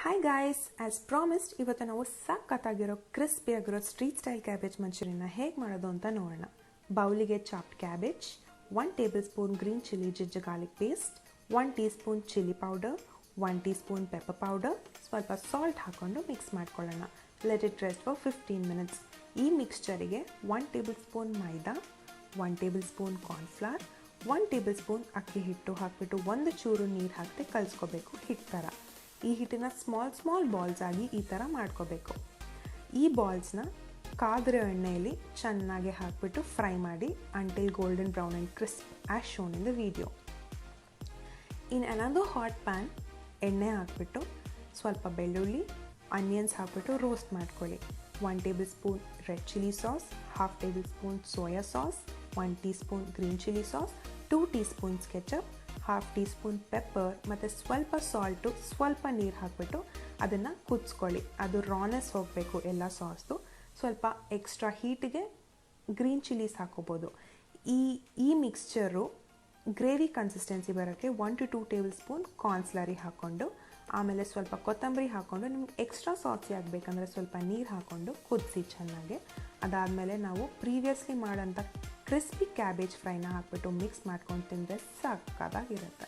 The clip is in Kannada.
ಹಾಯ್ ಗಾಯ್ಸ್, ಆ್ಯಸ್ ಪ್ರಾಮಿಸ್ಡ್ ಇವತ್ತು ನಾವು ಸಕ್ಕತ್ತಾಗಿರೋ ಕ್ರಿಸ್ಪಿ ಆಗಿರೋ ಸ್ಟ್ರೀಟ್ ಸ್ಟೈಲ್ ಕ್ಯಾಬೇಜ್ ಮಂಚೂರಿಯನ್ನ ಹೇಗೆ ಮಾಡೋದು ಅಂತ ನೋಡೋಣ. ಬೌಲಿಗೆ chopped cabbage, 1 tablespoon green chilli ginger garlic paste, 1 teaspoon chilli powder, 1 teaspoon pepper powder, ಸ್ವಲ್ಪ ಸಾಲ್ಟ್ ಹಾಕ್ಕೊಂಡು ಮಿಕ್ಸ್ ಮಾಡ್ಕೊಳ್ಳೋಣ. Let it rest for 15 minutes. ಈ ಮಿಕ್ಸ್ಚರಿಗೆ 1 tablespoon maida, 1 tablespoon cornflour, 1 tablespoon ಅಕ್ಕಿ ಹಿಟ್ಟು ಹಾಕಿಬಿಟ್ಟು ಒಂದು ಚೂರು ನೀರು ಹಾಕಿ ಕಲಿಸ್ಕೋಬೇಕು ಹಿಟ್ಟು ಥರ. ಈ ಹಿಟ್ಟನ್ನ ಸ್ಮಾಲ್ ಬಾಲ್ಸ್ ಆಗಿ ಈ ಥರ ಮಾಡ್ಕೋಬೇಕು. ಈ ಬಾಲ್ಸ್ನ ಕಾದಿರೋ ಎಣ್ಣೆಯಲ್ಲಿ ಚೆನ್ನಾಗಿ ಹಾಕಿಬಿಟ್ಟು ಫ್ರೈ ಮಾಡಿ until golden brown and crisp as shown in the video. In another hot PAN ಎಣ್ಣೆ ಹಾಕಿಬಿಟ್ಟು ಸ್ವಲ್ಪ ಬೆಳ್ಳುಳ್ಳಿ, ಆನಿಯನ್ಸ್ ಹಾಕಿಬಿಟ್ಟು ರೋಸ್ಟ್ ಮಾಡ್ಕೊಳ್ಳಿ. 1 table spoon red chilli sauce, 1/2 table spoon soya sauce, 1 tea spoon green chilli sauce, 2 tea spoons ketchup, 1/2 tea spoon pepper ಮತ್ತು ಸ್ವಲ್ಪ ಸಾಲ್ಟು, ಸ್ವಲ್ಪ ನೀರು ಹಾಕಿಬಿಟ್ಟು ಅದನ್ನು ಕುದಿಸ್ಕೊಳ್ಳಿ. ಅದು ರಾನೆಸ್ ಹೋಗಬೇಕು ಎಲ್ಲ ಸಾಸ್ದು. ಸ್ವಲ್ಪ ಎಕ್ಸ್ಟ್ರಾ ಹೀಟಿಗೆ ಗ್ರೀನ್ ಚಿಲ್ಲೀಸ್ ಹಾಕೋಬೋದು. ಈ ಮಿಕ್ಸ್ಚರು ಗ್ರೇವಿ ಕನ್ಸಿಸ್ಟೆನ್ಸಿ ಬರೋಕ್ಕೆ 1 to 2 ಟೇಬಲ್ ಸ್ಪೂನ್ ಕಾರ್ನ್ಫ್ಲವರಿಗೆ ಹಾಕ್ಕೊಂಡು, ಆಮೇಲೆ ಸ್ವಲ್ಪ ಕೊತ್ತಂಬರಿ ಹಾಕ್ಕೊಂಡು, ನಿಮ್ಗೆ ಎಕ್ಸ್ಟ್ರಾ ಸಾಸಿ ಆಗಬೇಕಂದ್ರೆ ಸ್ವಲ್ಪ ನೀರು ಹಾಕ್ಕೊಂಡು ಕುದಿಸಿ ಚೆನ್ನಾಗಿ. ಅದಾದಮೇಲೆ ನಾವು ಪ್ರೀವಿಯಸ್ಲಿ ಮಾಡೋಂಥ ಕ್ರಿಸ್ಪಿ ಕ್ಯಾಬೇಜ್ ಫ್ರೈನ ಹಾಕ್ಬಿಟ್ಟು ಮಿಕ್ಸ್ ಮಾಡ್ಕೊಂಡು ತಿಂದರೆ ಸಕ್ಕತ್ತಾಗಿರುತ್ತೆ.